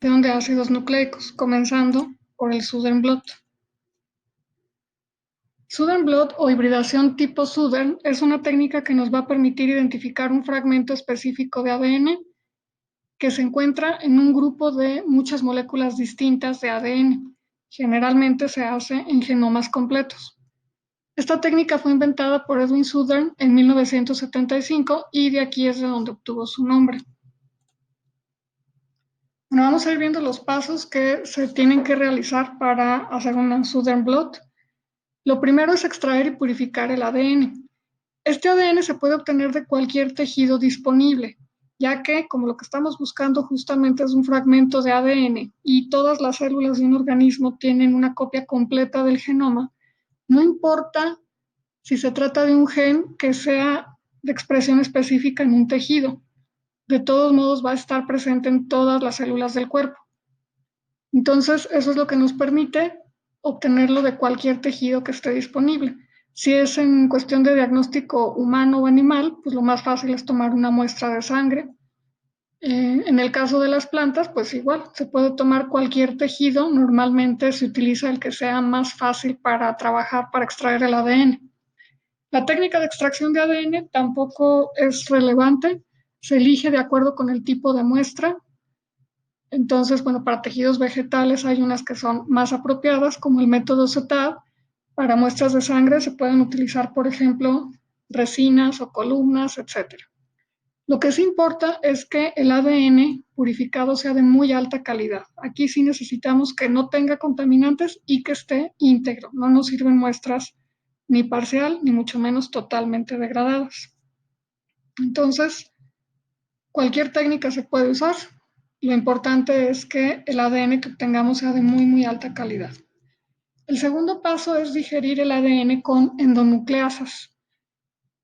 de ácidos nucleicos, comenzando por el Southern blot. Southern blot o hibridación tipo Southern es una técnica que nos va a permitir identificar un fragmento específico de ADN que se encuentra en un grupo de muchas moléculas distintas de ADN. Generalmente se hace en genomas completos. Esta técnica fue inventada por Edwin Southern en 1975 y de aquí es de donde obtuvo su nombre. Bueno, vamos a ir viendo los pasos que se tienen que realizar para hacer una Southern blot. Lo primero es extraer y purificar el ADN. Este ADN se puede obtener de cualquier tejido disponible, ya que como lo que estamos buscando justamente es un fragmento de ADN y todas las células de un organismo tienen una copia completa del genoma, no importa si se trata de un gen que sea de expresión específica en un tejido, de todos modos va a estar presente en todas las células del cuerpo. Entonces, eso es lo que nos permite obtenerlo de cualquier tejido que esté disponible. Si es en cuestión de diagnóstico humano o animal, pues lo más fácil es tomar una muestra de sangre. En el caso de las plantas, pues igual, se puede tomar cualquier tejido. Normalmente se utiliza el que sea más fácil para trabajar, para extraer el ADN. La técnica de extracción de ADN tampoco es relevante. Se elige de acuerdo con el tipo de muestra. Entonces, bueno, para tejidos vegetales hay unas que son más apropiadas, como el método CETAD. Para muestras de sangre se pueden utilizar, por ejemplo, resinas o columnas, etc. Lo que sí importa es que el ADN purificado sea de muy alta calidad. Aquí sí necesitamos que no tenga contaminantes y que esté íntegro. No nos sirven muestras ni parcial, ni mucho menos totalmente degradadas. Entonces, cualquier técnica se puede usar. Lo importante es que el ADN que obtengamos sea de muy, muy alta calidad. El segundo paso es digerir el ADN con endonucleasas.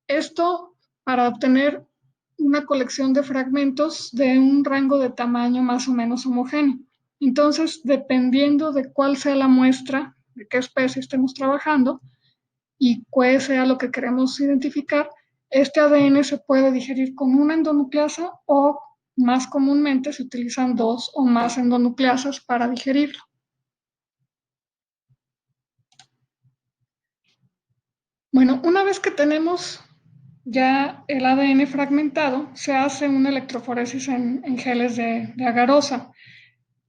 Esto para obtener una colección de fragmentos de un rango de tamaño más o menos homogéneo. Entonces, dependiendo de cuál sea la muestra, de qué especie estemos trabajando y cuál sea lo que queremos identificar, este ADN se puede digerir con una endonucleasa o más comúnmente se utilizan dos o más endonucleasas para digerirlo. Bueno, una vez que tenemos ya el ADN fragmentado, se hace una electroforesis en geles de agarosa.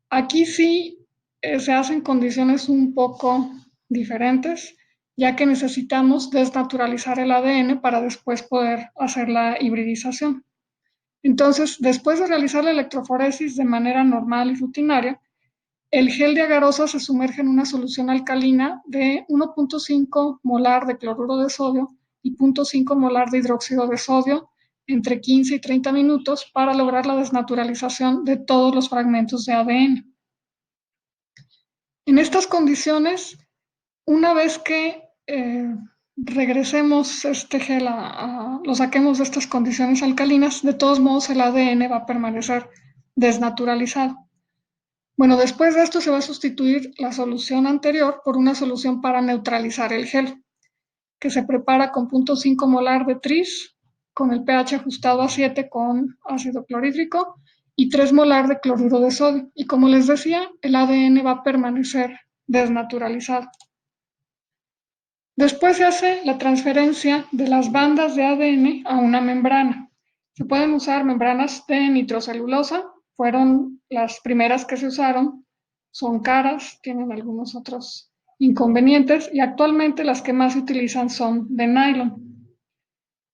Aquí sí se hacen condiciones un poco diferentes, ya que necesitamos desnaturalizar el ADN para después poder hacer la hibridización. Entonces, después de realizar la electroforesis de manera normal y rutinaria, el gel de agarosa se sumerge en una solución alcalina de 1.5 molar de cloruro de sodio y 0.5 molar de hidróxido de sodio entre 15 y 30 minutos para lograr la desnaturalización de todos los fragmentos de ADN. En estas condiciones, una vez que regresemos este gel, lo saquemos de estas condiciones alcalinas, de todos modos el ADN va a permanecer desnaturalizado. Bueno, después de esto se va a sustituir la solución anterior por una solución para neutralizar el gel, que se prepara con 0.5 molar de tris, con el pH ajustado a 7 con ácido clorhídrico y 3 molar de cloruro de sodio. Y como les decía, el ADN va a permanecer desnaturalizado. Después se hace la transferencia de las bandas de ADN a una membrana. Se pueden usar membranas de nitrocelulosa, fueron las primeras que se usaron, son caras, tienen algunos otros inconvenientes y actualmente las que más se utilizan son de nylon.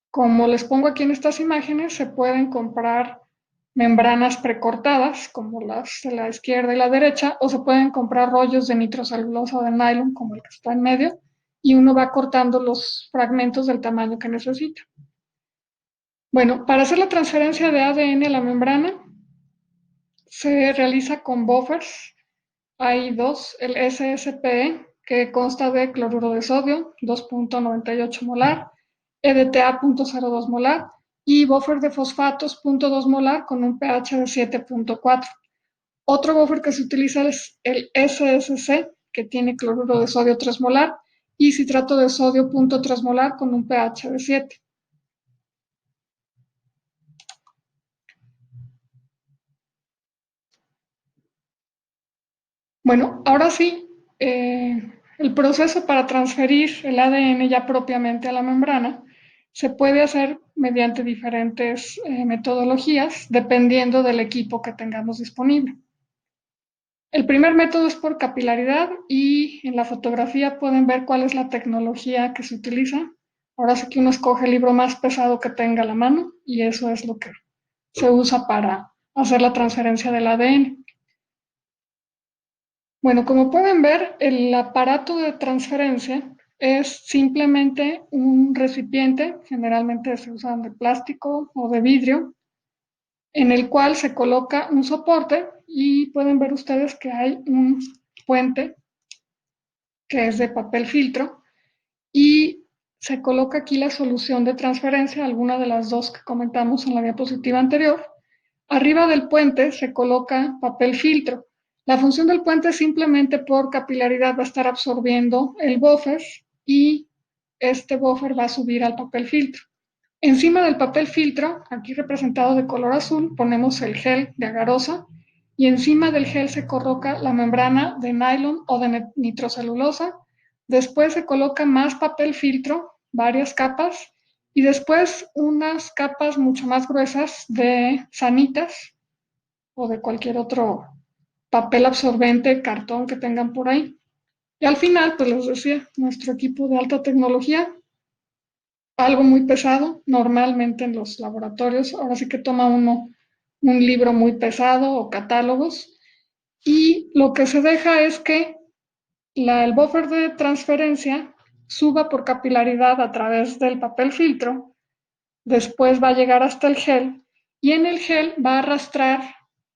Como les pongo aquí en estas imágenes, se pueden comprar membranas precortadas, como las de la izquierda y la derecha, o se pueden comprar rollos de nitrocelulosa o de nylon, como el que está en medio, y uno va cortando los fragmentos del tamaño que necesita. Bueno, para hacer la transferencia de ADN a la membrana, se realiza con buffers. Hay dos, el SSPE, que consta de cloruro de sodio, 2.98 molar, EDTA 0.02 molar, y buffer de fosfatos 0.2 molar con un pH de 7.4. Otro buffer que se utiliza es el SSC, que tiene cloruro de sodio 3 molar, y citrato de sodio 0.3 molar con un pH de 7. Bueno, ahora sí, el proceso para transferir el ADN ya propiamente a la membrana se puede hacer mediante diferentes metodologías dependiendo del equipo que tengamos disponible. El primer método es por capilaridad y en la fotografía pueden ver cuál es la tecnología que se utiliza. Ahora sí que uno escoge el libro más pesado que tenga a la mano y eso es lo que se usa para hacer la transferencia del ADN. Bueno, como pueden ver, el aparato de transferencia es simplemente un recipiente, generalmente se usan de plástico o de vidrio, en el cual se coloca un soporte y pueden ver ustedes que hay un puente que es de papel filtro y se coloca aquí la solución de transferencia, alguna de las dos que comentamos en la diapositiva anterior. Arriba del puente se coloca papel filtro. La función del puente simplemente por capilaridad va a estar absorbiendo el buffer y este buffer va a subir al papel filtro. Encima del papel filtro, aquí representado de color azul, ponemos el gel de agarosa y encima del gel se coloca la membrana de nylon o de nitrocelulosa. Después se coloca más papel filtro, varias capas, y después unas capas mucho más gruesas de sanitas o de cualquier otro papel absorbente, cartón que tengan por ahí. Y al final, pues les decía, nuestro equipo de alta tecnología, algo muy pesado, normalmente en los laboratorios, ahora sí que toma uno un libro muy pesado o catálogos, y lo que se deja es que el buffer de transferencia suba por capilaridad a través del papel filtro, después va a llegar hasta el gel y en el gel va a arrastrar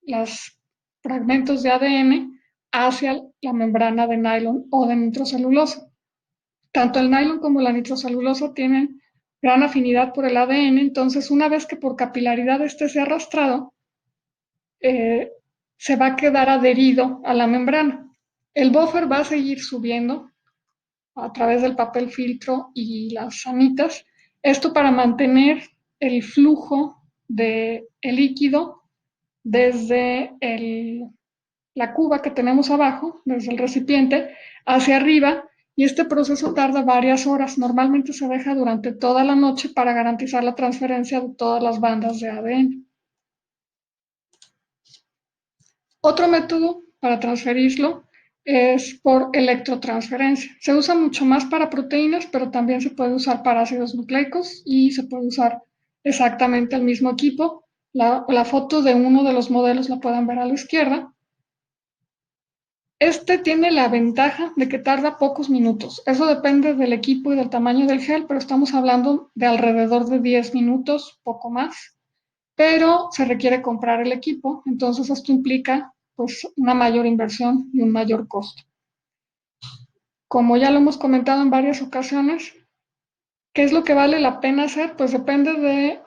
los fragmentos de ADN hacia la membrana de nylon o de nitrocelulosa. Tanto el nylon como la nitrocelulosa tienen gran afinidad por el ADN, entonces una vez que por capilaridad este sea arrastrado, eh, se va a quedar adherido a la membrana. El buffer va a seguir subiendo a través del papel filtro y las sanitas, esto para mantener el flujo de el líquido desde la cuba que tenemos abajo, desde el recipiente, hacia arriba, y este proceso tarda varias horas. Normalmente se deja durante toda la noche para garantizar la transferencia de todas las bandas de ADN. Otro método para transferirlo es por electrotransferencia. Se usa mucho más para proteínas, pero también se puede usar para ácidos nucleicos y se puede usar exactamente el mismo equipo. La foto de uno de los modelos la pueden ver a la izquierda. Este tiene la ventaja de que tarda pocos minutos. Eso depende del equipo y del tamaño del gel, pero estamos hablando de alrededor de 10 minutos, poco más. Pero se requiere comprar el equipo, entonces esto implica pues una mayor inversión y un mayor costo. Como ya lo hemos comentado en varias ocasiones, ¿qué es lo que vale la pena hacer? Pues depende de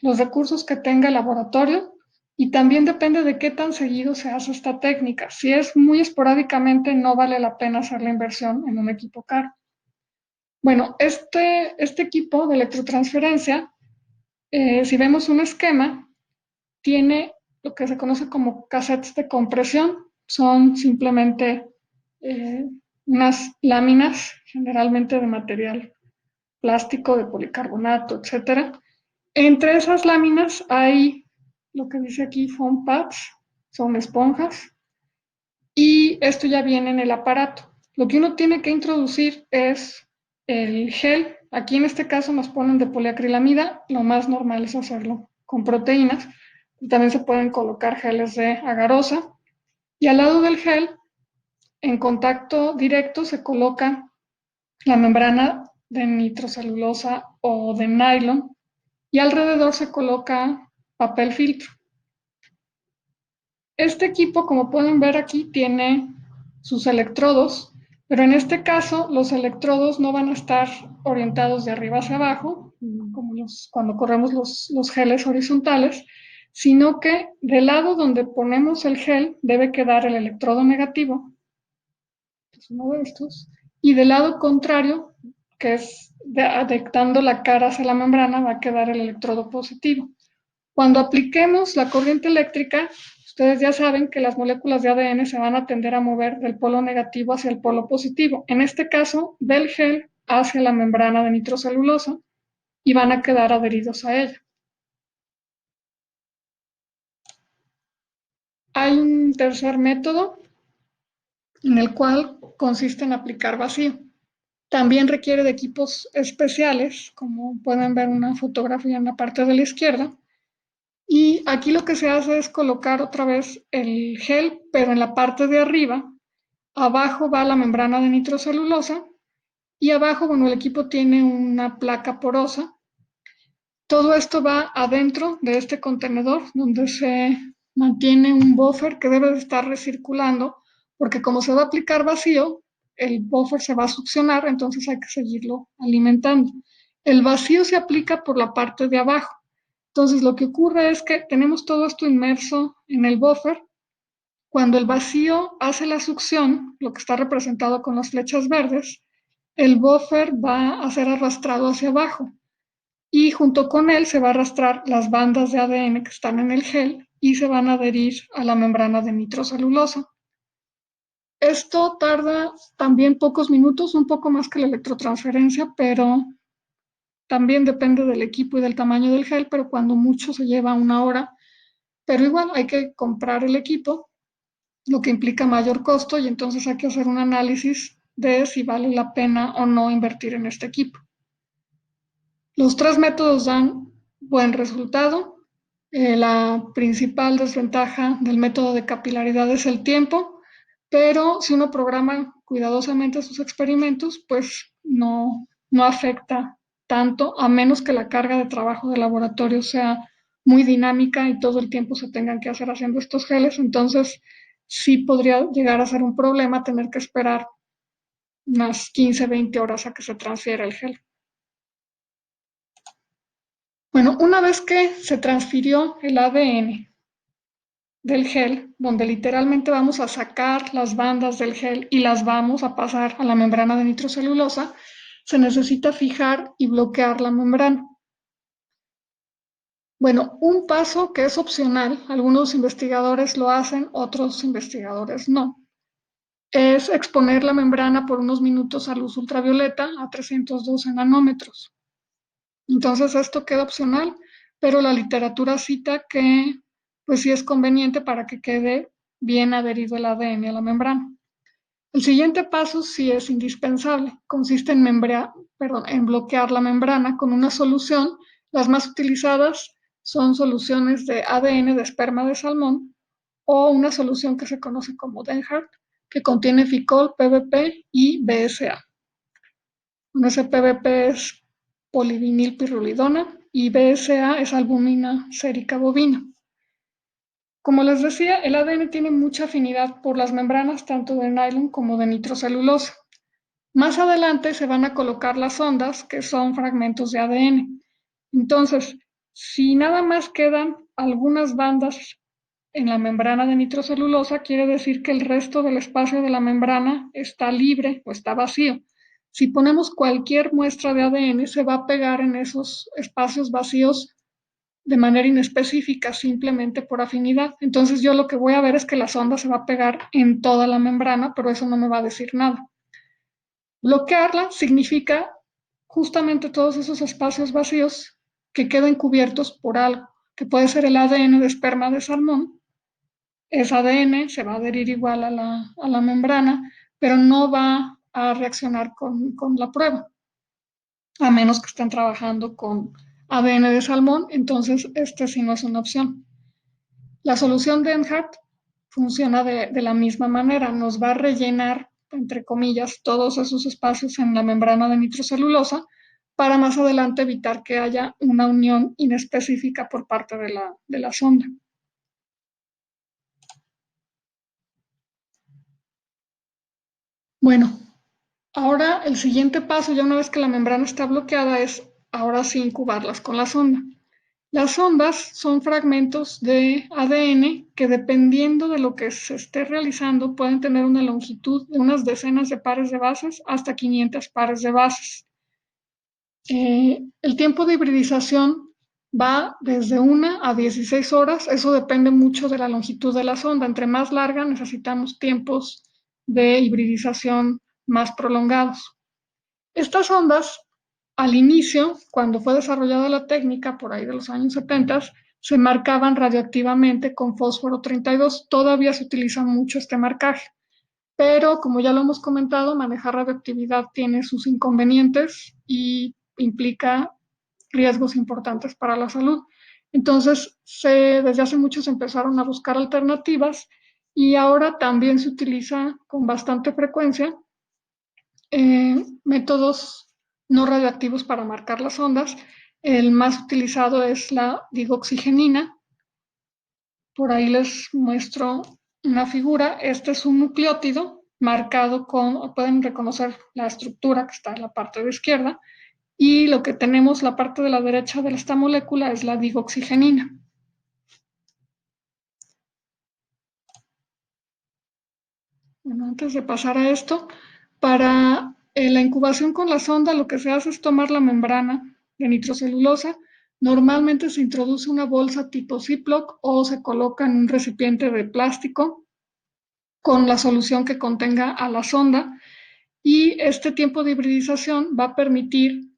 los recursos que tenga el laboratorio y también depende de qué tan seguido se hace esta técnica. Si es muy esporádicamente, no vale la pena hacer la inversión en un equipo caro. Bueno, este equipo de electrotransferencia, si vemos un esquema, tiene lo que se conoce como cassettes de compresión. Son simplemente eh, unas láminas, generalmente de material plástico, de policarbonato, etcétera. Entre esas láminas hay lo que dice aquí foam pads, son esponjas, y esto ya viene en el aparato. Lo que uno tiene que introducir es el gel. Aquí en este caso nos ponen de poliacrilamida, lo más normal es hacerlo con proteínas. También se pueden colocar geles de agarosa. Y al lado del gel, en contacto directo, se coloca la membrana de nitrocelulosa o de nylon y alrededor se coloca papel filtro. Este equipo, como pueden ver aquí, tiene sus electrodos, pero en este caso los electrodos no van a estar orientados de arriba hacia abajo, como cuando corremos los geles horizontales, sino que del lado donde ponemos el gel debe quedar el electrodo negativo, que es uno de estos, y del lado contrario, que es adectando la cara hacia la membrana, va a quedar el electrodo positivo. Cuando apliquemos la corriente eléctrica, Ustedes ya saben que las moléculas de ADN se van a tender a mover del polo negativo hacia el polo positivo. En este caso, del gel hacia la membrana de nitrocelulosa y van a quedar adheridos a ella. Hay un tercer método en el cual consiste en aplicar vacío. También requiere de equipos especiales, como pueden ver una fotografía en la parte de la izquierda. Y aquí lo que se hace es colocar otra vez el gel, pero en la parte de arriba. Abajo va la membrana de nitrocelulosa y abajo, bueno, el equipo tiene una placa porosa. Todo esto va adentro de este contenedor donde se mantiene un buffer que debe de estar recirculando, porque como se va a aplicar vacío, el buffer se va a succionar, entonces hay que seguirlo alimentando. El vacío se aplica por la parte de abajo. Entonces lo que ocurre es que tenemos todo esto inmerso en el buffer. Cuando el vacío hace la succión, lo que está representado con las flechas verdes, el buffer va a ser arrastrado hacia abajo y junto con él se va a arrastrar las bandas de ADN que están en el gel y se van a adherir a la membrana de nitrocelulosa. Esto tarda también pocos minutos, un poco más que la electrotransferencia, pero también depende del equipo y del tamaño del gel, pero cuando mucho se lleva 1 hora. Pero igual hay que comprar el equipo, lo que implica mayor costo, y entonces hay que hacer un análisis de si vale la pena o no invertir en este equipo. Los tres métodos dan buen resultado. La principal desventaja del método de capilaridad es el tiempo, pero si uno programa cuidadosamente sus experimentos, pues no afecta tanto, a menos que la carga de trabajo de laboratorio sea muy dinámica y todo el tiempo se tengan que hacer haciendo estos geles. Entonces, sí podría llegar a ser un problema tener que esperar unas 15, 20 horas a que se transfiera el gel. Bueno, una vez que se transfirió el ADN del gel, donde literalmente vamos a sacar las bandas del gel y las vamos a pasar a la membrana de nitrocelulosa, se necesita fijar y bloquear la membrana. Bueno, un paso que es opcional, algunos investigadores lo hacen, otros investigadores no, es exponer la membrana por unos minutos a luz ultravioleta a 312 nanómetros. Entonces esto queda opcional, pero la literatura cita que pues sí es conveniente para que quede bien adherido el ADN a la membrana. El siguiente paso sí es indispensable, consiste en bloquear la membrana con una solución. Las más utilizadas son soluciones de ADN de esperma de salmón o una solución que se conoce como Denhart, que contiene ficol, PVP y BSA. Ese PVP es polivinilpirrolidona y BSA es albúmina sérica bovina. Como les decía, el ADN tiene mucha afinidad por las membranas tanto de nylon como de nitrocelulosa. Más adelante se van a colocar las ondas, que son fragmentos de ADN. Entonces, si nada más quedan algunas bandas en la membrana de nitrocelulosa, quiere decir que el resto del espacio de la membrana está libre o está vacío. Si ponemos cualquier muestra de ADN, se va a pegar en esos espacios vacíos de manera inespecífica, simplemente por afinidad. Entonces yo lo que voy a ver es que la sonda se va a pegar en toda la membrana, pero eso no me va a decir nada. Bloquearla significa justamente todos esos espacios vacíos que queden cubiertos por algo, que puede ser el ADN de esperma de salmón. Ese ADN se va a adherir igual a la membrana, pero no va a reaccionar con la prueba, a menos que estén trabajando con ADN de salmón, entonces este sí no es una opción. La solución de Enhart funciona de la misma manera, nos va a rellenar, entre comillas, todos esos espacios en la membrana de nitrocelulosa para más adelante evitar que haya una unión inespecífica por parte de la sonda. Bueno, ahora el siguiente paso, ya una vez que la membrana está bloqueada, es ahora sí incubarlas con la sonda. Las sondas son fragmentos de ADN que dependiendo de lo que se esté realizando pueden tener una longitud de unas decenas de pares de bases hasta 500 pares de bases. El tiempo de hibridización va desde 1 a 16 horas. Eso depende mucho de la longitud de la sonda. Entre más larga, necesitamos tiempos de hibridización más prolongados. Estas ondas, al inicio, cuando fue desarrollada la técnica, por ahí de los años 70, se marcaban radioactivamente con fósforo 32. Todavía se utiliza mucho este marcaje, pero como ya lo hemos comentado, manejar radioactividad tiene sus inconvenientes y implica riesgos importantes para la salud. Entonces, desde hace mucho se empezaron a buscar alternativas y ahora también se utiliza con bastante frecuencia métodos no radioactivos para marcar las ondas. El más utilizado es la digoxigenina. Por ahí les muestro una figura. Este es un nucleótido marcado con, pueden reconocer la estructura que está en la parte de izquierda, y lo que tenemos, la parte de la derecha de esta molécula, es la digoxigenina. Bueno, antes de pasar a esto, para la incubación con la sonda, lo que se hace es tomar la membrana de nitrocelulosa. Normalmente se introduce una bolsa tipo Ziploc o se coloca en un recipiente de plástico con la solución que contenga a la sonda, y este tiempo de hibridización va a permitir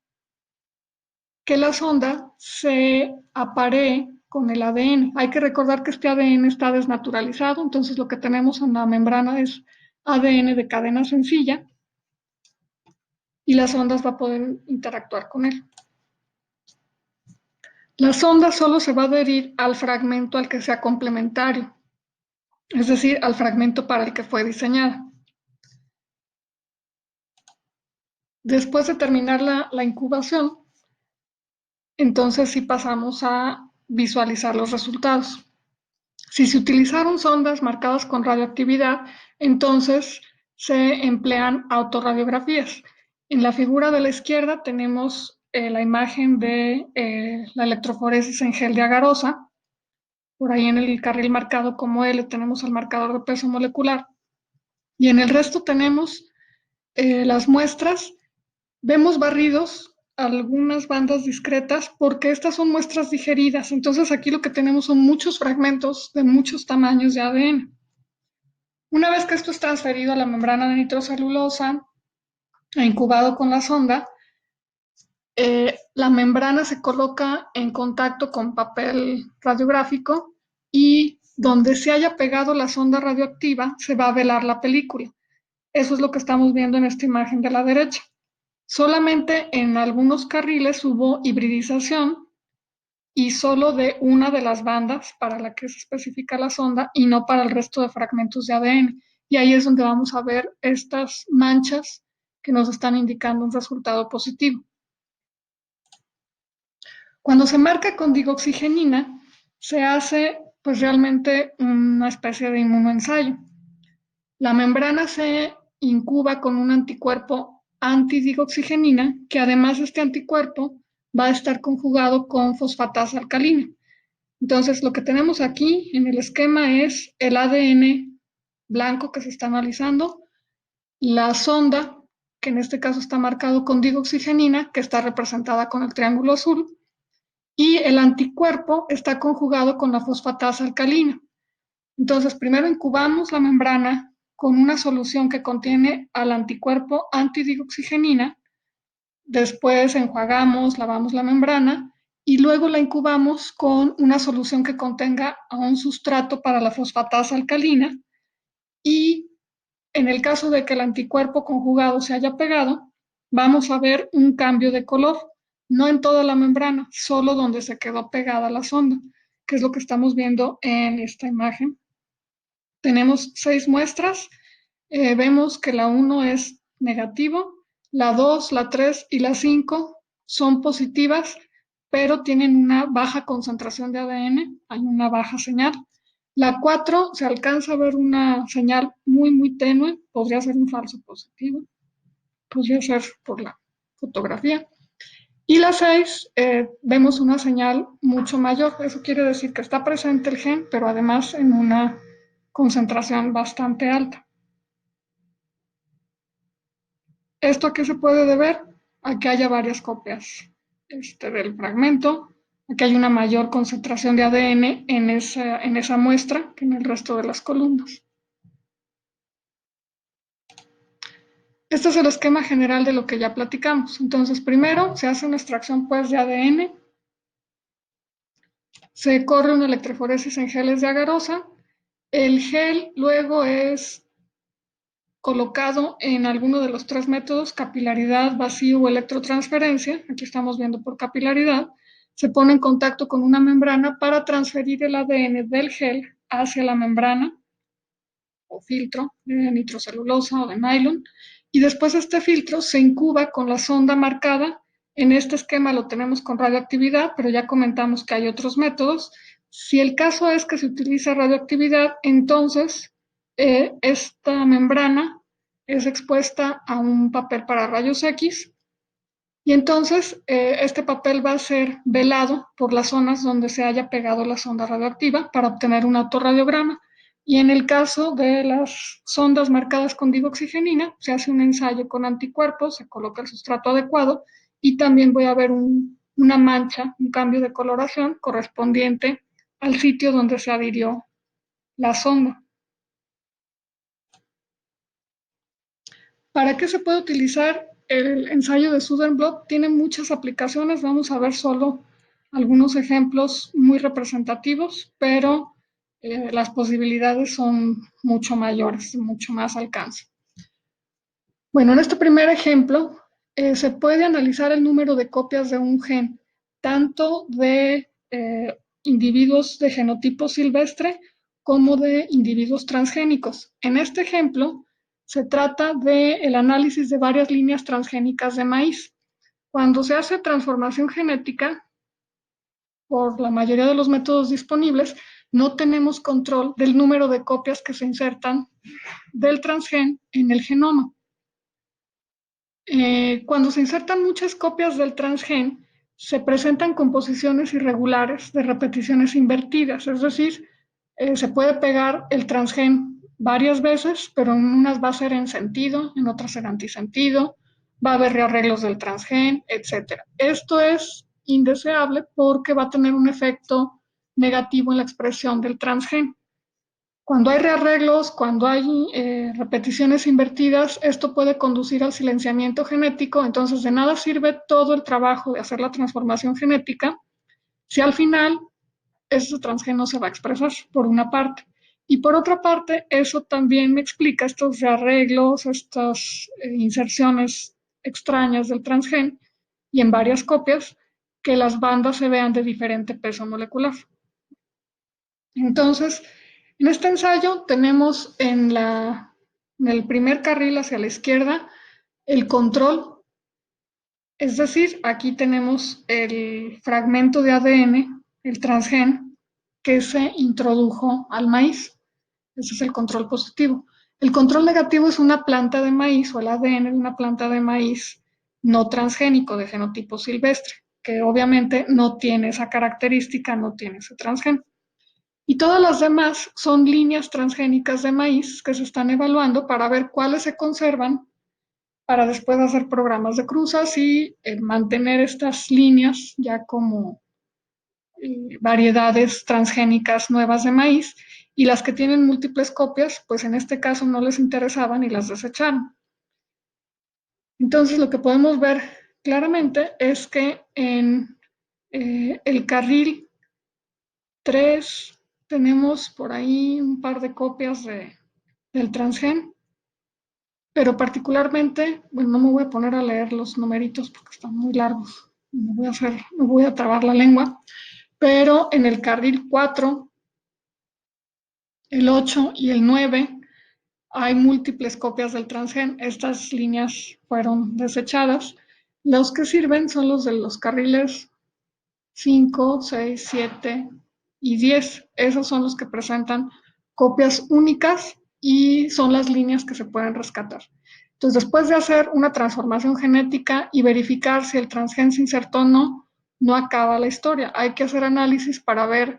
que la sonda se aparee con el ADN. Hay que recordar que este ADN está desnaturalizado, entonces lo que tenemos en la membrana es ADN de cadena sencilla y las ondas va a poder interactuar con él. La sonda solo se va a adherir al fragmento al que sea complementario, es decir, al fragmento para el que fue diseñada. Después de terminar la incubación, entonces sí pasamos a visualizar los resultados. Si se utilizaron sondas marcadas con radioactividad, entonces se emplean autorradiografías. En la figura de la izquierda tenemos la imagen de la electroforesis en gel de agarosa. Por ahí en el carril marcado como L tenemos el marcador de peso molecular. Y en el resto tenemos las muestras. Vemos barridos algunas bandas discretas porque estas son muestras digeridas. Entonces aquí lo que tenemos son muchos fragmentos de muchos tamaños de ADN. Una vez que esto es transferido a la membrana de nitrocelulosa e incubado con la sonda, la membrana se coloca en contacto con papel radiográfico y donde se haya pegado la sonda radioactiva se va a velar la película. Eso es lo que estamos viendo en esta imagen de la derecha. Solamente en algunos carriles hubo hibridización y solo de una de las bandas para la que se especifica la sonda y no para el resto de fragmentos de ADN. Y ahí es donde vamos a ver estas manchas que nos están indicando un resultado positivo. Cuando se marca con digoxigenina, se hace pues realmente una especie de inmunoensayo. La membrana se incuba con un anticuerpo antidigoxigenina, que además este anticuerpo va a estar conjugado con fosfatasa alcalina. Entonces, lo que tenemos aquí en el esquema es el ADN blanco que se está analizando, la sonda, que en este caso está marcado con digoxigenina, que está representada con el triángulo azul, y el anticuerpo está conjugado con la fosfatasa alcalina. Entonces, primero incubamos la membrana con una solución que contiene al anticuerpo antidigoxigenina, después enjuagamos, lavamos la membrana y luego la incubamos con una solución que contenga a un sustrato para la fosfatasa alcalina, y en el caso de que el anticuerpo conjugado se haya pegado, vamos a ver un cambio de color, no en toda la membrana, solo donde se quedó pegada la sonda, que es lo que estamos viendo en esta imagen. Tenemos 6 muestras. Vemos que la 1 es negativo, la 2, la 3 y la 5 son positivas, pero tienen una baja concentración de ADN, hay una baja señal. La 4 se alcanza a ver una señal muy, muy tenue, podría ser un falso positivo, podría ser por la fotografía. Y la 6 vemos una señal mucho mayor, eso quiere decir que está presente el gen, pero además en una concentración bastante alta. ¿Esto a qué se puede deber? A que haya varias copias del fragmento Aquí hay una mayor concentración de ADN en esa muestra que en el resto de las columnas. Este es el esquema general de lo que ya platicamos. Entonces, primero se hace una extracción pues, de ADN, se corre una electroforesis en geles de agarosa, el gel luego es colocado en alguno de los tres métodos, capilaridad, vacío o electrotransferencia, aquí estamos viendo por capilaridad, se pone en contacto con una membrana para transferir el ADN del gel hacia la membrana o filtro de nitrocelulosa o de nylon, y después este filtro se incuba con la sonda marcada. En este esquema lo tenemos con radioactividad, pero ya comentamos que hay otros métodos. Si el caso es que se utiliza radioactividad, entonces esta membrana es expuesta a un papel para rayos X y entonces este papel va a ser velado por las zonas donde se haya pegado la sonda radioactiva para obtener un autorradiograma. Y en el caso de las sondas marcadas con digoxigenina, se hace un ensayo con anticuerpos, se coloca el sustrato adecuado y también voy a ver una mancha, un cambio de coloración correspondiente al sitio donde se adhirió la sonda. ¿Para qué se puede utilizar el ensayo de Sudenblot? Tiene muchas aplicaciones, vamos a ver solo algunos ejemplos muy representativos, pero las posibilidades son mucho mayores, mucho más alcance. Bueno, en este primer ejemplo se puede analizar el número de copias de un gen, tanto de individuos de genotipo silvestre como de individuos transgénicos. En este ejemplo, se trata del análisis de varias líneas transgénicas de maíz. Cuando se hace transformación genética, por la mayoría de los métodos disponibles, no tenemos control del número de copias que se insertan del transgen en el genoma. Cuando se insertan muchas copias del transgen, se presentan composiciones irregulares de repeticiones invertidas, es decir, se puede pegar el transgen varias veces, pero en unas va a ser en sentido, en otras en antisentido, va a haber rearreglos del transgen, etc. Esto es indeseable porque va a tener un efecto negativo en la expresión del transgen. Cuando hay rearreglos, cuando hay repeticiones invertidas, esto puede conducir al silenciamiento genético, entonces de nada sirve todo el trabajo de hacer la transformación genética si al final ese transgen no se va a expresar, por una parte. Y por otra parte, eso también me explica estos rearreglos, estas inserciones extrañas del transgen y en varias copias, que las bandas se vean de diferente peso molecular. Entonces, en este ensayo tenemos en el primer carril hacia la izquierda el control, es decir, aquí tenemos el fragmento de ADN, el transgen, que se introdujo al maíz. Ese es el control positivo. El control negativo es una planta de maíz o el ADN de una planta de maíz no transgénico de genotipo silvestre, que obviamente no tiene esa característica, no tiene ese transgen. Y todas las demás son líneas transgénicas de maíz que se están evaluando para ver cuáles se conservan para después hacer programas de cruzas y mantener estas líneas ya como variedades transgénicas nuevas de maíz y las que tienen múltiples copias, pues en este caso no les interesaban y las desecharon. Entonces lo que podemos ver claramente es que en el carril 3 tenemos por ahí un par de copias del transgen, pero particularmente, bueno, no me voy a poner a leer los numeritos porque están muy largos, me voy a trabar la lengua, pero en el carril 4, el 8 y el 9 hay múltiples copias del transgen. Estas líneas fueron desechadas. Los que sirven son los de los carriles 5, 6, 7 y 10. Esos son los que presentan copias únicas y son las líneas que se pueden rescatar. Entonces, después de hacer una transformación genética y verificar si el transgen se insertó o no, no acaba la historia. Hay que hacer análisis para ver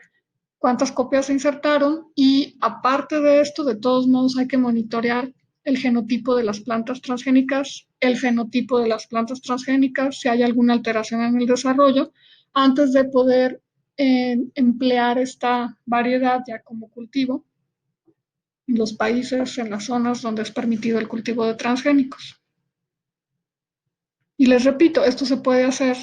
cuántas copias se insertaron y aparte de esto, de todos modos, hay que monitorear el genotipo de las plantas transgénicas, el fenotipo de las plantas transgénicas, si hay alguna alteración en el desarrollo, antes de poder emplear esta variedad ya como cultivo en los países, en las zonas donde es permitido el cultivo de transgénicos. Y les repito, esto se puede hacer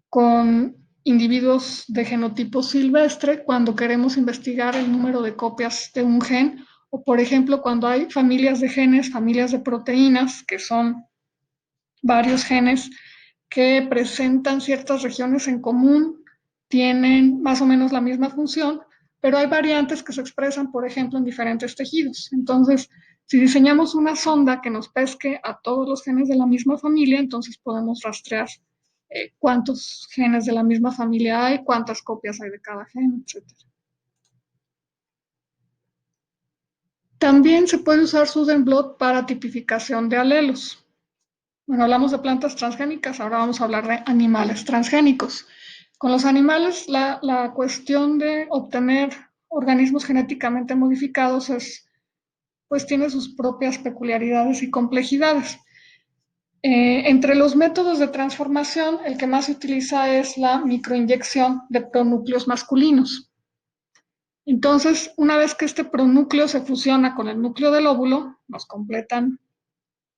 con individuos de genotipo silvestre cuando queremos investigar el número de copias de un gen o, por ejemplo, cuando hay familias de genes, familias de proteínas, que son varios genes que presentan ciertas regiones en común, tienen más o menos la misma función, pero hay variantes que se expresan, por ejemplo, en diferentes tejidos. Entonces, si diseñamos una sonda que nos pesque a todos los genes de la misma familia, entonces podemos rastrear cuántos genes de la misma familia hay, cuántas copias hay de cada gen, etc. También se puede usar Sudenblot para tipificación de alelos. Bueno, hablamos de plantas transgénicas, ahora vamos a hablar de animales transgénicos. Con los animales, la cuestión de obtener organismos genéticamente modificados pues tiene sus propias peculiaridades y complejidades. Entre los métodos de transformación, el que más se utiliza es la microinyección de pronúcleos masculinos. Entonces, una vez que este pronúcleo se fusiona con el núcleo del óvulo, nos completan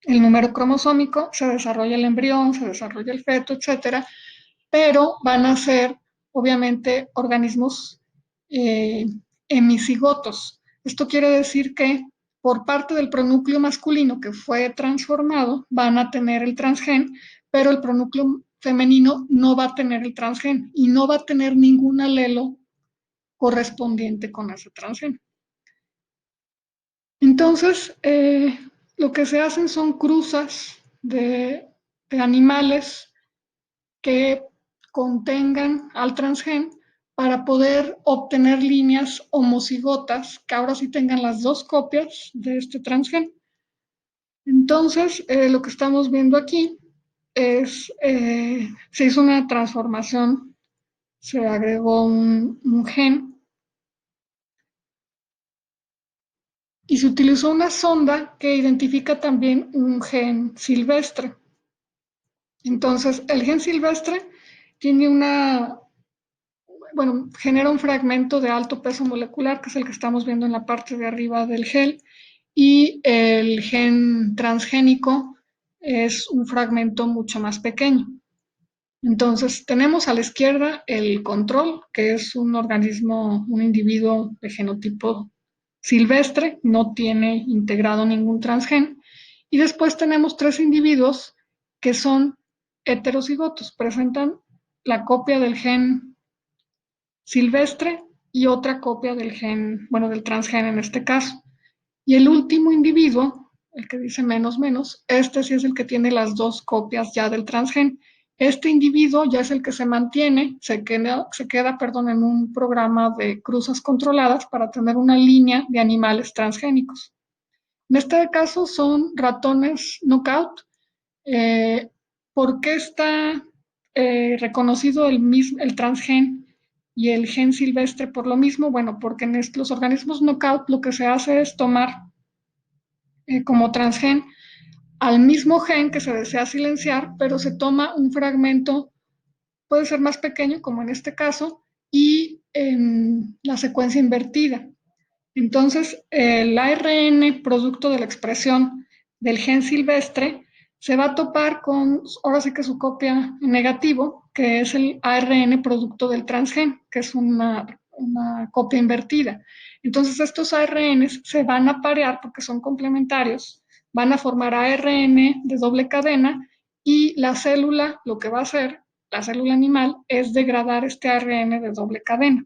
el número cromosómico, se desarrolla el embrión, se desarrolla el feto, etcétera, pero van a ser obviamente organismos eh, hemicigotos. Esto quiere decir que por parte del pronúcleo masculino que fue transformado van a tener el transgen, pero el pronúcleo femenino no va a tener el transgen y no va a tener ningún alelo correspondiente con ese transgen. Entonces, lo que se hacen son cruzas de animales que contengan al transgen para poder obtener líneas homocigotas que ahora sí tengan las dos copias de este transgen. Entonces, lo que estamos viendo aquí es, se hizo una transformación, se agregó un gen y se utilizó una sonda que identifica también un gen silvestre. Entonces, el gen silvestre tiene genera un fragmento de alto peso molecular, que es el que estamos viendo en la parte de arriba del gel, y el gen transgénico es un fragmento mucho más pequeño. Entonces, tenemos a la izquierda el control, que es un organismo, un individuo de genotipo silvestre, no tiene integrado ningún transgen. Y después tenemos tres individuos que son heterocigotos, presentan la copia del gen silvestre y otra copia del gen, bueno, del transgen en este caso. Y el último individuo, el que dice menos menos, este sí es el que tiene las dos copias ya del transgen. Este individuo ya es el que se mantiene, perdón, en un programa de cruzas controladas para tener una línea de animales transgénicos. En este caso son ratones knockout. Eh, ¿Por qué está reconocido el transgen y el gen silvestre por lo mismo? Bueno, porque en los organismos knockout lo que se hace es tomar como transgen al mismo gen que se desea silenciar, pero se toma un fragmento, puede ser más pequeño, como en este caso, y la secuencia invertida. Entonces, el ARN, producto de la expresión del gen silvestre, se va a topar con, ahora sí que su copia en negativo, que es el ARN producto del transgen, que es una copia invertida. Entonces, estos ARNs se van a parear porque son complementarios, van a formar ARN de doble cadena y la célula, lo que va a hacer, la célula animal, es degradar este ARN de doble cadena.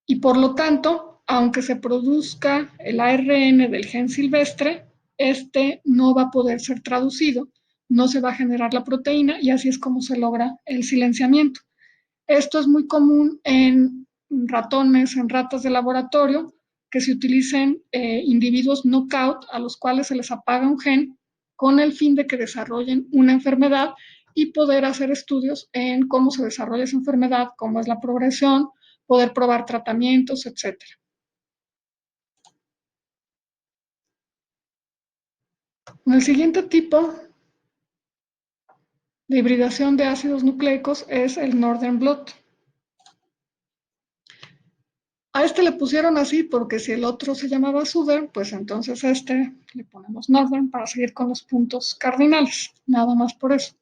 Y por lo tanto, aunque se produzca el ARN del gen silvestre, este no va a poder ser traducido, no se va a generar la proteína y así es como se logra el silenciamiento. Esto es muy común en ratones, en ratas de laboratorio, que se utilicen individuos knockout a los cuales se les apaga un gen con el fin de que desarrollen una enfermedad y poder hacer estudios en cómo se desarrolla esa enfermedad, cómo es la progresión, poder probar tratamientos, etcétera. El siguiente tipo de hibridación de ácidos nucleicos es el Northern Blot. A este le pusieron así porque si el otro se llamaba Southern, pues entonces a este le ponemos Northern para seguir con los puntos cardinales, nada más por eso.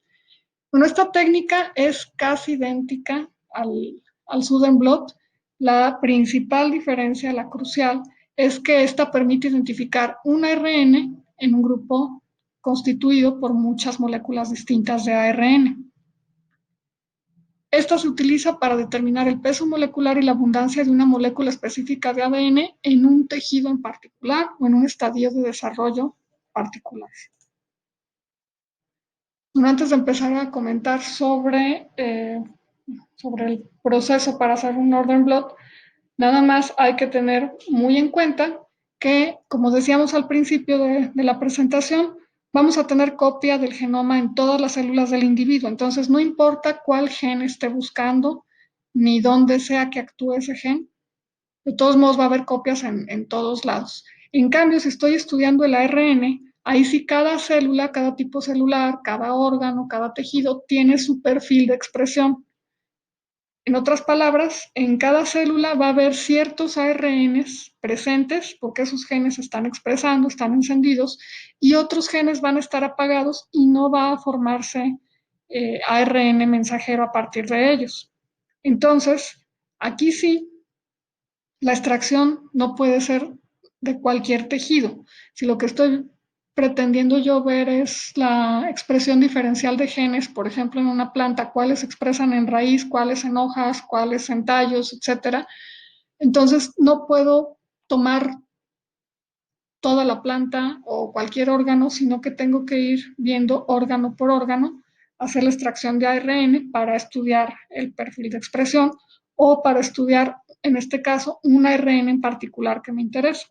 Bueno, esta técnica es casi idéntica al Southern Blot. La principal diferencia, la crucial, es que esta permite identificar un ARN en un grupo constituido por muchas moléculas distintas de ARN. Esta se utiliza para determinar el peso molecular y la abundancia de una molécula específica de ADN en un tejido en particular o en un estadio de desarrollo particular. Bueno, antes de empezar a comentar sobre el proceso para hacer un Northern Blot, nada más hay que tener muy en cuenta que, como decíamos al principio de la presentación, vamos a tener copia del genoma en todas las células del individuo. Entonces, no importa cuál gen esté buscando, ni dónde sea que actúe ese gen, de todos modos va a haber copias en todos lados. En cambio, si estoy estudiando el ARN, ahí sí cada célula, cada tipo celular, cada órgano, cada tejido tiene su perfil de expresión. En otras palabras, en cada célula va a haber ciertos ARNs presentes porque esos genes están expresando, están encendidos, y otros genes van a estar apagados y no va a formarse ARN mensajero a partir de ellos. Entonces, aquí sí, la extracción no puede ser de cualquier tejido. Si lo que estoy pretendiendo yo ver es la expresión diferencial de genes, por ejemplo, en una planta, cuáles se expresan en raíz, cuáles en hojas, cuáles en tallos, etcétera, entonces no puedo tomar toda la planta o cualquier órgano, sino que tengo que ir viendo órgano por órgano, hacer la extracción de ARN para estudiar el perfil de expresión o para estudiar, en este caso, un ARN en particular que me interesa.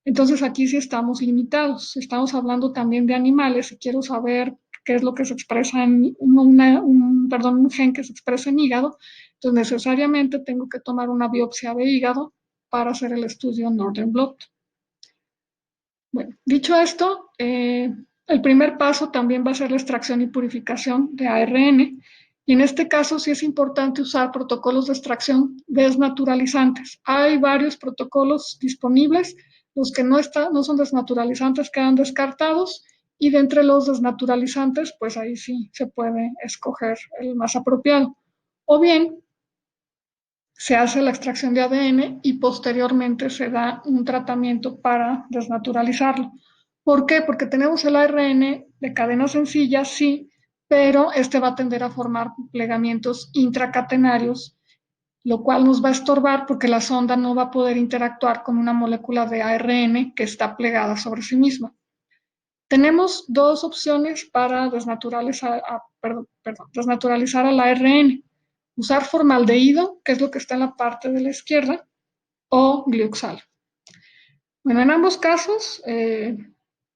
Entonces aquí sí estamos limitados. Estamos hablando también de animales y quiero saber qué es lo que se expresa en un gen que se expresa en hígado. Entonces necesariamente tengo que tomar una biopsia de hígado para hacer el estudio Northern Blot. Bueno, dicho esto, el primer paso también va a ser la extracción y purificación de ARN. Y en este caso sí es importante usar protocolos de extracción desnaturalizantes. Hay varios protocolos disponibles. Los que no son desnaturalizantes quedan descartados. Y de entre los desnaturalizantes, pues ahí sí se puede escoger el más apropiado. O bien, se hace la extracción de ADN y posteriormente se da un tratamiento para desnaturalizarlo. ¿Por qué? Porque tenemos el ARN de cadena sencilla, sí, pero este va a tender a formar plegamientos intracatenarios, lo cual nos va a estorbar porque la sonda no va a poder interactuar con una molécula de ARN que está plegada sobre sí misma. Tenemos dos opciones para desnaturalizar al ARN. Usar formaldehído, que es lo que está en la parte de la izquierda, o glioxal. Bueno, en ambos casos,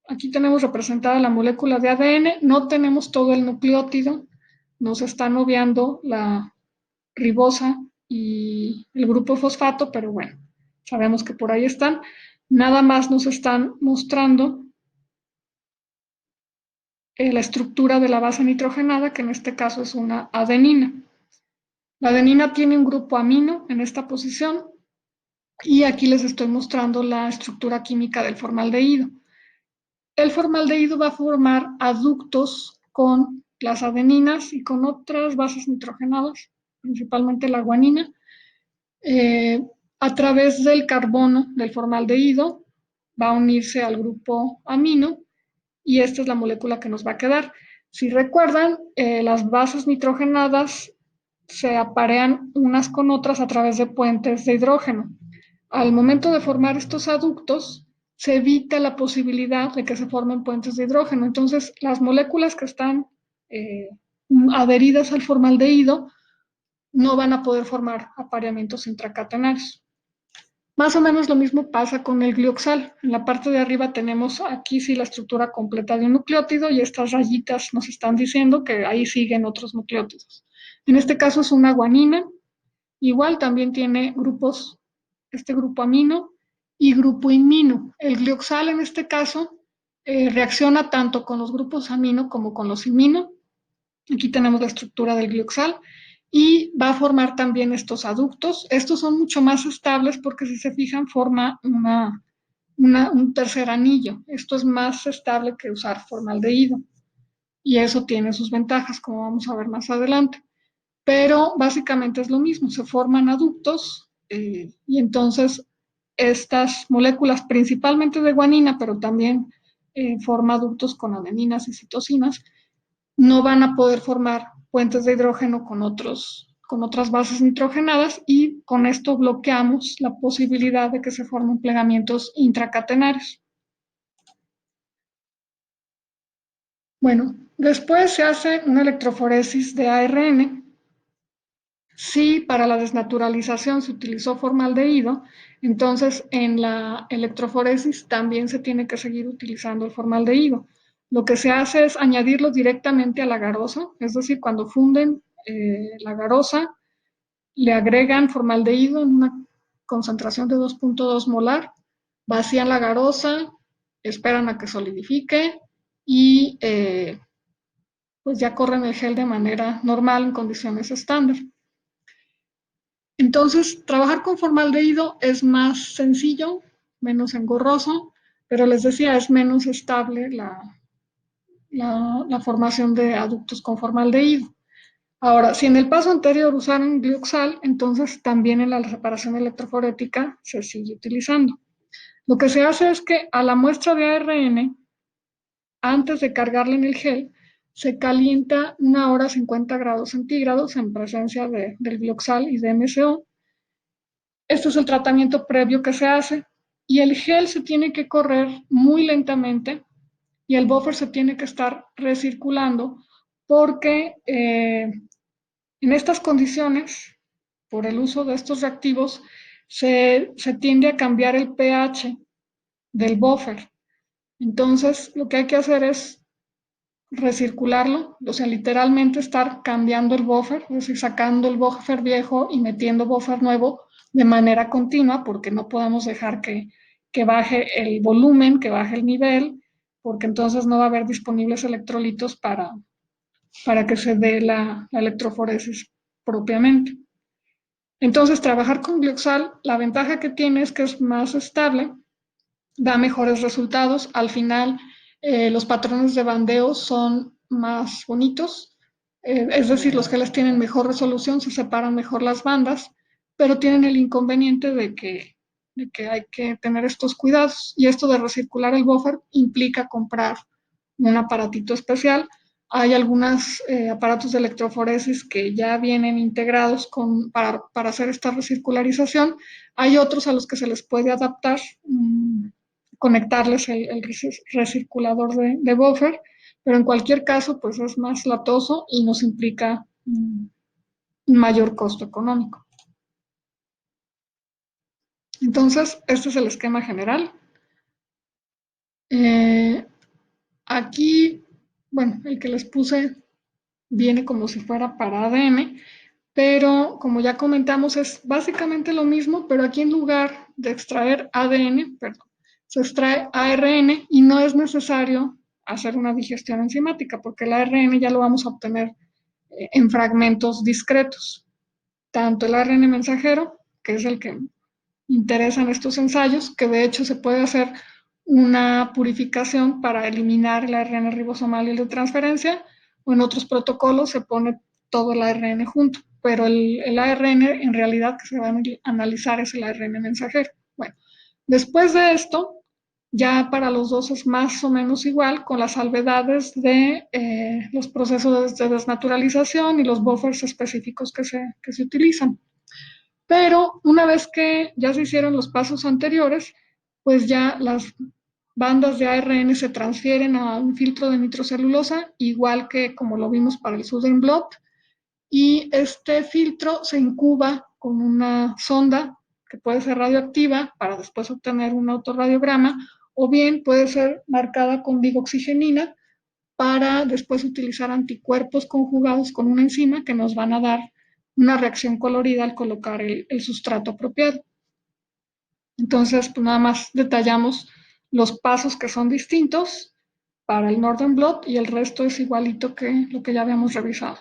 aquí tenemos representada la molécula de ADN, no tenemos todo el nucleótido, nos están obviando la ribosa y el grupo fosfato, pero bueno, sabemos que por ahí están. Nada más nos están mostrando la estructura de la base nitrogenada, que en este caso es una adenina. La adenina tiene un grupo amino en esta posición y aquí les estoy mostrando la estructura química del formaldehído. El formaldehído va a formar aductos con las adeninas y con otras bases nitrogenadas, principalmente la guanina, a través del carbono del formaldehído va a unirse al grupo amino y esta es la molécula que nos va a quedar. Si recuerdan, las bases nitrogenadas se aparean unas con otras a través de puentes de hidrógeno. Al momento de formar estos aductos, se evita la posibilidad de que se formen puentes de hidrógeno. Entonces, las moléculas que están eh, adheridas al formaldehído no van a poder formar apareamientos intracatenarios. Más o menos lo mismo pasa con el glioxal. En la parte de arriba tenemos aquí sí la estructura completa de un nucleótido y estas rayitas nos están diciendo que ahí siguen otros nucleótidos. En este caso es una guanina. Igual también tiene grupos, este grupo amino y grupo imino. El glioxal en este caso reacciona tanto con los grupos amino como con los imino Aquí tenemos la estructura del glioxal y va a formar también estos aductos. Estos son mucho más estables porque si se fijan forma un tercer anillo. Esto es más estable que usar formaldehído y eso tiene sus ventajas, como vamos a ver más adelante. Pero básicamente es lo mismo, se forman aductos y entonces estas moléculas, principalmente de guanina, pero también forma aductos con adeninas y citosinas, no van a poder formar puentes de hidrógeno con otras bases nitrogenadas y con esto bloqueamos la posibilidad de que se formen plegamientos intracatenarios. Bueno, después se hace una electroforesis de ARN. Si para la desnaturalización se utilizó formaldehído, entonces en la electroforesis también se tiene que seguir utilizando el formaldehído. Lo que se hace es añadirlo directamente a la garosa, es decir, cuando funden la garosa, le agregan formaldehído en una concentración de 2.2 molar, vacían la garosa, esperan a que solidifique y pues ya corren el gel de manera normal en condiciones estándar. Entonces, trabajar con formaldehído es más sencillo, menos engorroso, pero les decía, es menos estable la formación de aductos con formaldehído. Ahora, si en el paso anterior usaron glioxal, entonces también en la separación electroforética se sigue utilizando. Lo que se hace es que a la muestra de ARN, antes de cargarla en el gel, se calienta 1 hora a 50 grados centígrados en presencia del glioxal y de MSO. Este es el tratamiento previo que se hace y el gel se tiene que correr muy lentamente y el buffer se tiene que estar recirculando porque en estas condiciones, por el uso de estos reactivos, se tiende a cambiar el pH del buffer. Entonces, lo que hay que hacer es recircularlo, o sea, literalmente estar cambiando el buffer, es decir, sacando el buffer viejo y metiendo buffer nuevo de manera continua, porque no podemos dejar que baje el volumen, que baje el nivel, porque entonces no va a haber disponibles electrolitos para que se dé la electroforesis propiamente. Entonces, trabajar con glioxal, la ventaja que tiene es que es más estable, da mejores resultados. Al final, los patrones de bandeo son más bonitos, es decir, los geles tienen mejor resolución, se separan mejor las bandas, pero tienen el inconveniente de que hay que tener estos cuidados. Y esto de recircular el buffer implica comprar un aparatito especial. Hay algunos aparatos de electroforesis que ya vienen integrados para hacer esta recircularización. Hay otros a los que se les puede adaptar, conectarles el recirculador de buffer, pero en cualquier caso, pues es más latoso y nos implica un mayor costo económico. Entonces, este es el esquema general. Aquí, bueno, el que les puse viene como si fuera para ADN, pero como ya comentamos, es básicamente lo mismo, pero aquí en lugar de extraer ADN, perdón, se extrae ARN y no es necesario hacer una digestión enzimática, porque el ARN ya lo vamos a obtener en fragmentos discretos. Tanto el ARN mensajero, que es el que interesa en estos ensayos, que de hecho se puede hacer una purificación para eliminar el ARN ribosomal y el de transferencia, o en otros protocolos se pone todo el ARN junto, pero el ARN en realidad que se va a analizar es el ARN mensajero. Bueno, después de esto, ya para los dos es más o menos igual, con las salvedades de los procesos de desnaturalización y los buffers específicos que se utilizan. Pero una vez que ya se hicieron los pasos anteriores, pues ya las bandas de ARN se transfieren a un filtro de nitrocelulosa, igual que como lo vimos para el Southern Blot, y este filtro se incuba con una sonda que puede ser radioactiva para después obtener un autorradiograma, o bien puede ser marcada con digoxigenina para después utilizar anticuerpos conjugados con una enzima que nos van a dar una reacción colorida al colocar el sustrato apropiado. Entonces, pues nada más detallamos los pasos que son distintos para el Northern Blot y el resto es igualito que lo que ya habíamos revisado.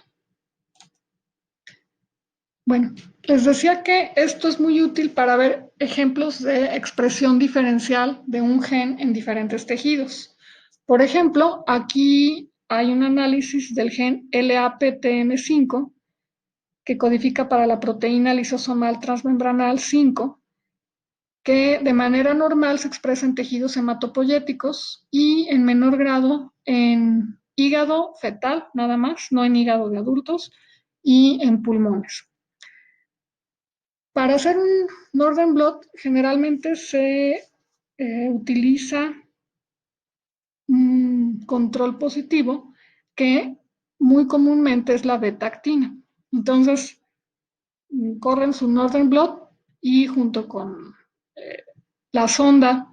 Bueno, les decía que esto es muy útil para ver ejemplos de expresión diferencial de un gen en diferentes tejidos. Por ejemplo, aquí hay un análisis del gen LAPTM5 que codifica para la proteína lisosomal transmembranal 5, que de manera normal se expresa en tejidos hematopoyéticos y en menor grado en hígado fetal, nada más, no en hígado de adultos, y en pulmones. Para hacer un Northern Blot generalmente se utiliza un control positivo que muy comúnmente es la beta-actina. Entonces, corren su Northern Blot y junto con eh, la sonda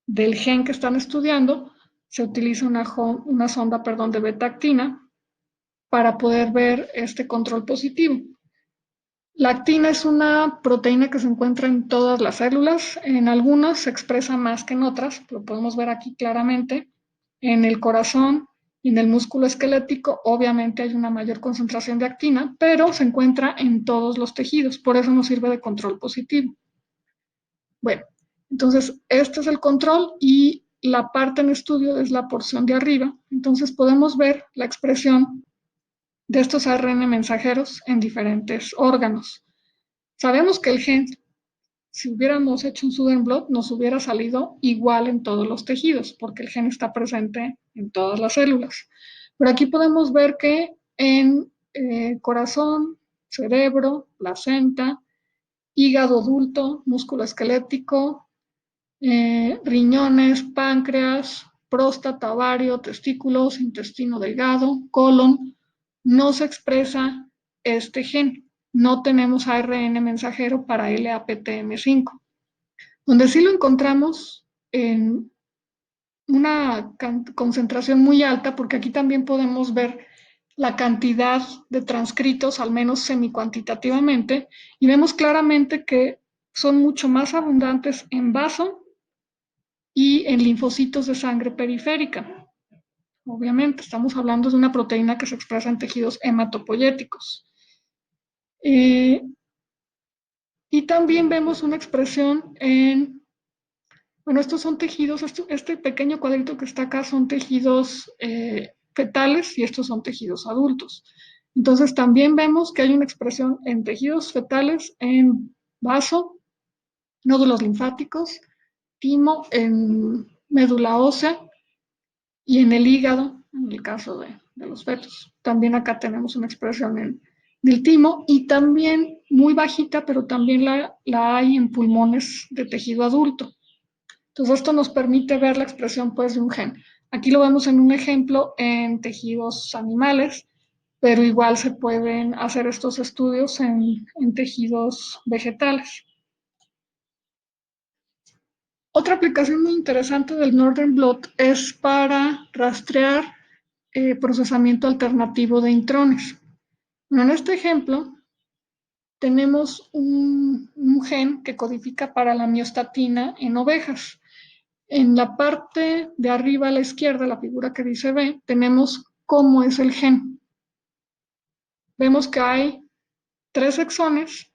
del gen que están estudiando, se utiliza una sonda, perdón, de beta-actina para poder ver este control positivo. La actina es una proteína que se encuentra en todas las células. En algunas se expresa más que en otras, lo podemos ver aquí claramente. En el corazón y en el músculo esquelético, obviamente hay una mayor concentración de actina, pero se encuentra en todos los tejidos, por eso nos sirve de control positivo. Bueno, entonces este es el control y la parte en estudio es la porción de arriba. Entonces podemos ver la expresión de estos ARN mensajeros en diferentes órganos. Sabemos que el gen, si hubiéramos hecho un Southern blot, nos hubiera salido igual en todos los tejidos, porque el gen está presente en todas las células. Pero aquí podemos ver que en corazón, cerebro, placenta, hígado adulto, músculo esquelético, riñones, páncreas, próstata, ovario, testículos, intestino delgado, colon, no se expresa este gen. No tenemos ARN mensajero para LAPTM5. Donde sí lo encontramos en una concentración muy alta, porque aquí también podemos ver la cantidad de transcritos, al menos semicuantitativamente, y vemos claramente que son mucho más abundantes en vaso y en linfocitos de sangre periférica. Obviamente, estamos hablando de una proteína que se expresa en tejidos hematopoyéticos. Y también vemos una expresión en, bueno, estos son tejidos, este pequeño cuadrito que está acá son tejidos fetales y estos son tejidos adultos. Entonces también vemos que hay una expresión en tejidos fetales, en vaso, nódulos linfáticos, timo, en médula ósea y en el hígado, en el caso de los fetos. También acá tenemos una expresión del timo y también muy bajita, pero también la hay en pulmones de tejido adulto. Entonces esto nos permite ver la expresión pues de un gen. Aquí lo vemos en un ejemplo en tejidos animales, pero igual se pueden hacer estos estudios en tejidos vegetales. Otra aplicación muy interesante del Northern Blot es para rastrear procesamiento alternativo de intrones. Bueno, en este ejemplo tenemos un gen que codifica para la miostatina en ovejas. En la parte de arriba a la izquierda, la figura que dice B, tenemos cómo es el gen. Vemos que hay 3 exones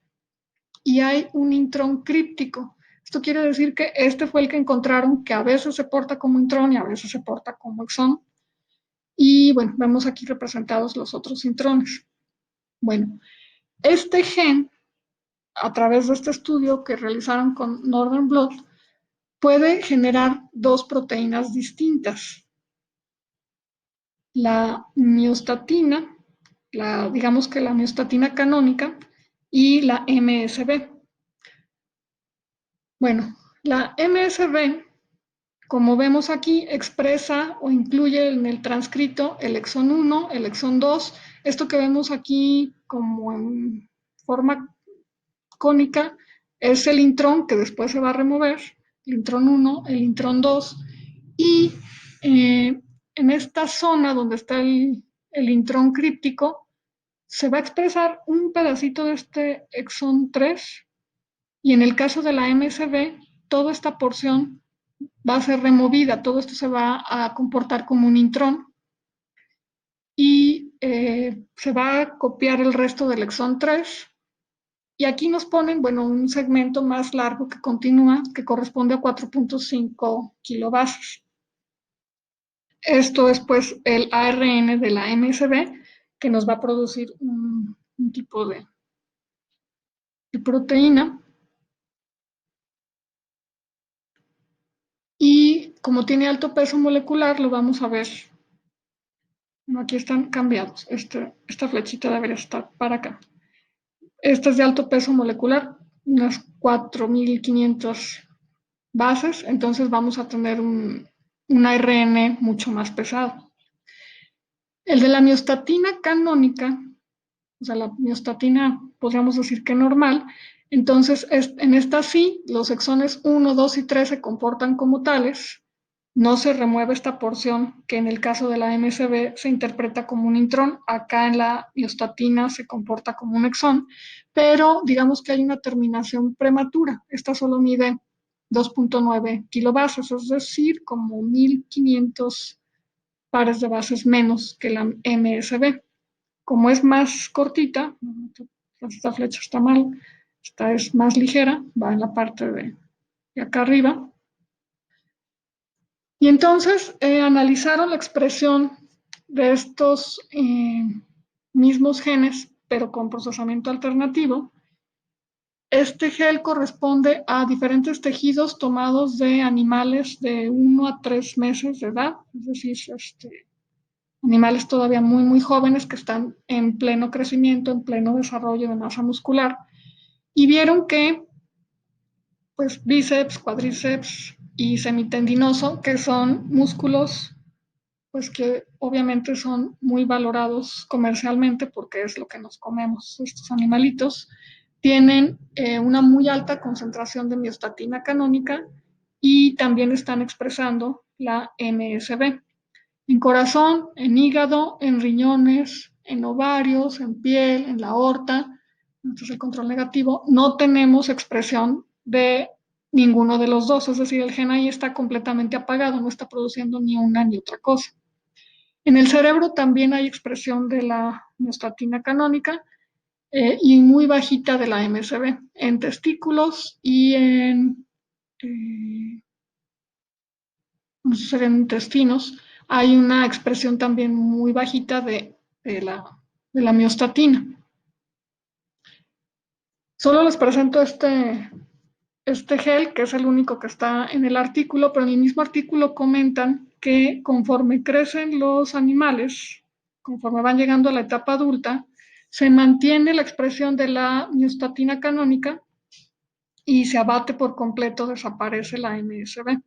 y hay un intrón críptico. Esto quiere decir que este fue el que encontraron que a veces se porta como intrón y a veces se porta como exón. Y bueno, vemos aquí representados los otros intrones. Bueno, este gen, a través de este estudio que realizaron con Northern Blot, puede generar 2 proteínas distintas. La miostatina, digamos que la miostatina canónica y la MSB. Bueno, la MSB, como vemos aquí, expresa o incluye en el transcrito el exón 1, el exón 2, esto que vemos aquí como en forma cónica es el intrón que después se va a remover, el intrón 1, el intrón 2, y en esta zona donde está el intrón críptico, se va a expresar un pedacito de este exón 3 y en el caso de la MSB, toda esta porción va a ser removida, todo esto se va a comportar como un intrón y se va a copiar el resto del exón 3. Y aquí nos ponen, bueno, un segmento más largo que continúa, que corresponde a 4.5 kilobases. Esto es pues el ARN de la MSB que nos va a producir un tipo de proteína. Y como tiene alto peso molecular, lo vamos a ver. Bueno, aquí están cambiados. Esta flechita debería estar para acá. Esta es de alto peso molecular, unas 4.500 bases, entonces vamos a tener un ARN mucho más pesado. El de la miostatina canónica, o sea, la miostatina podríamos decir que normal, entonces en esta sí, los exones 1, 2 y 3 se comportan como tales, no se remueve esta porción que en el caso de la MSB se interpreta como un intrón, acá en la miostatina se comporta como un exón, pero digamos que hay una terminación prematura, esta solo mide 2.9 kilobases, es decir, como 1.500 pares de bases menos que la MSB. Como es más cortita, esta flecha está mal, esta es más ligera, va en la parte de acá arriba. Y entonces analizaron la expresión de estos mismos genes, pero con procesamiento alternativo. Este gel corresponde a diferentes tejidos tomados de animales de 1 a 3 meses de edad, es decir, animales todavía muy, muy jóvenes que están en pleno crecimiento, en pleno desarrollo de masa muscular, y vieron que pues bíceps, cuádriceps y semitendinoso, que son músculos pues que obviamente son muy valorados comercialmente porque es lo que nos comemos estos animalitos, tienen una muy alta concentración de miostatina canónica y también están expresando la MSB. En corazón, en hígado, en riñones, en ovarios, en piel, en la aorta, este es el control negativo, no tenemos expresión de ninguno de los dos, es decir, el gen ahí está completamente apagado, no está produciendo ni una ni otra cosa. En el cerebro también hay expresión de la miostatina canónica y muy bajita de la MSB. En testículos y eh, en intestinos hay una expresión también muy bajita de la miostatina. Solo les presento este gel, que es el único que está en el artículo, pero en el mismo artículo comentan que conforme crecen los animales, conforme van llegando a la etapa adulta, se mantiene la expresión de la miostatina canónica y se abate por completo, desaparece la MSB.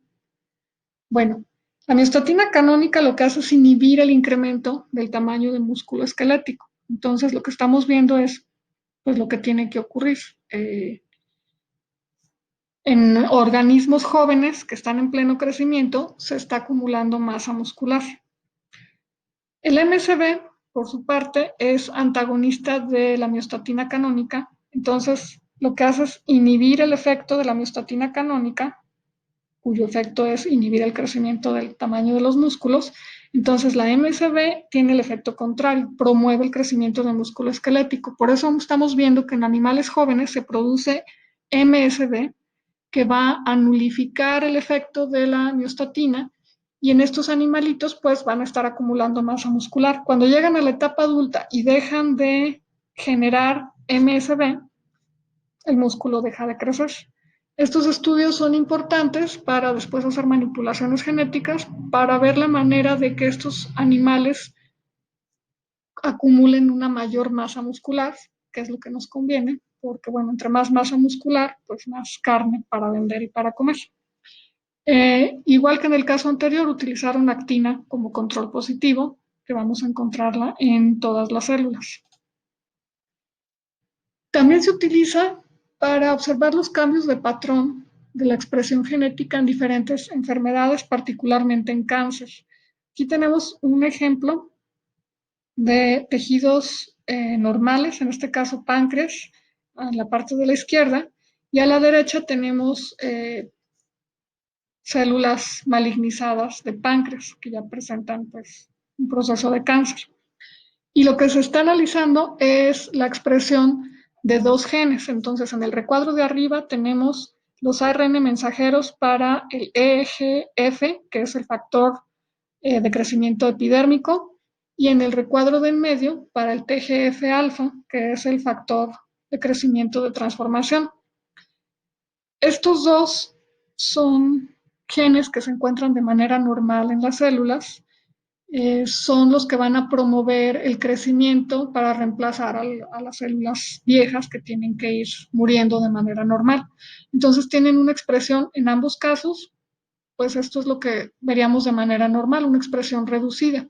Bueno, la miostatina canónica lo que hace es inhibir el incremento del tamaño del músculo esquelético. Entonces, lo que estamos viendo es pues, lo que tiene que ocurrir. En organismos jóvenes que están en pleno crecimiento, se está acumulando masa muscular. El MSB, por su parte, es antagonista de la miostatina canónica, entonces lo que hace es inhibir el efecto de la miostatina canónica, cuyo efecto es inhibir el crecimiento del tamaño de los músculos. Entonces la MSB tiene el efecto contrario, promueve el crecimiento del músculo esquelético. Por eso estamos viendo que en animales jóvenes se produce MSB que va a nulificar el efecto de la miostatina y en estos animalitos pues van a estar acumulando masa muscular. Cuando llegan a la etapa adulta y dejan de generar MSB, el músculo deja de crecer. Estos estudios son importantes para después hacer manipulaciones genéticas para ver la manera de que estos animales acumulen una mayor masa muscular, que es lo que nos conviene, porque bueno, entre más masa muscular, pues más carne para vender y para comer. Igual que en el caso anterior, utilizaron actina como control positivo, que vamos a encontrarla en todas las células. También se utiliza para observar los cambios de patrón de la expresión genética en diferentes enfermedades, particularmente en cáncer. Aquí tenemos un ejemplo de tejidos normales, en este caso páncreas, a la parte de la izquierda, y a la derecha tenemos células malignizadas de páncreas que ya presentan pues, un proceso de cáncer. Y lo que se está analizando es la expresión de dos genes. Entonces, en el recuadro de arriba tenemos los ARN mensajeros para el EGF, que es el factor de crecimiento epidérmico, y en el recuadro de en medio para el TGF-alfa, que es el factor de crecimiento de transformación. Estos dos son genes que se encuentran de manera normal en las células, son los que van a promover el crecimiento para reemplazar a las células viejas que tienen que ir muriendo de manera normal. Entonces tienen una expresión en ambos casos, pues esto es lo que veríamos de manera normal, una expresión reducida.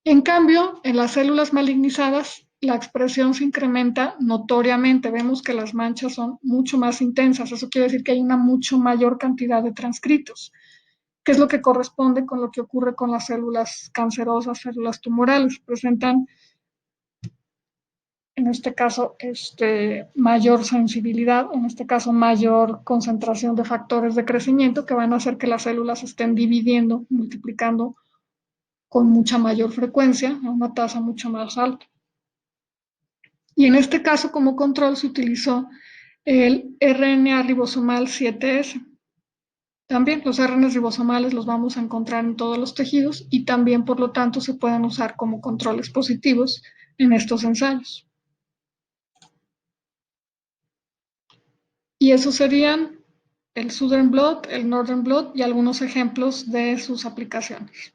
En cambio, en las células malignizadas, la expresión se incrementa notoriamente. Vemos que las manchas son mucho más intensas. Eso quiere decir que hay una mucho mayor cantidad de transcritos, que es lo que corresponde con lo que ocurre con las células cancerosas, células tumorales. Presentan, en este caso, mayor sensibilidad, en este caso, mayor concentración de factores de crecimiento que van a hacer que las células estén dividiendo, multiplicando con mucha mayor frecuencia, a una tasa mucho más alta. Y en este caso, como control, se utilizó el RNA ribosomal 7S. También los RNAs ribosomales los vamos a encontrar en todos los tejidos y también, por lo tanto, se pueden usar como controles positivos en estos ensayos. Y esos serían el Southern Blot, el Northern Blot y algunos ejemplos de sus aplicaciones.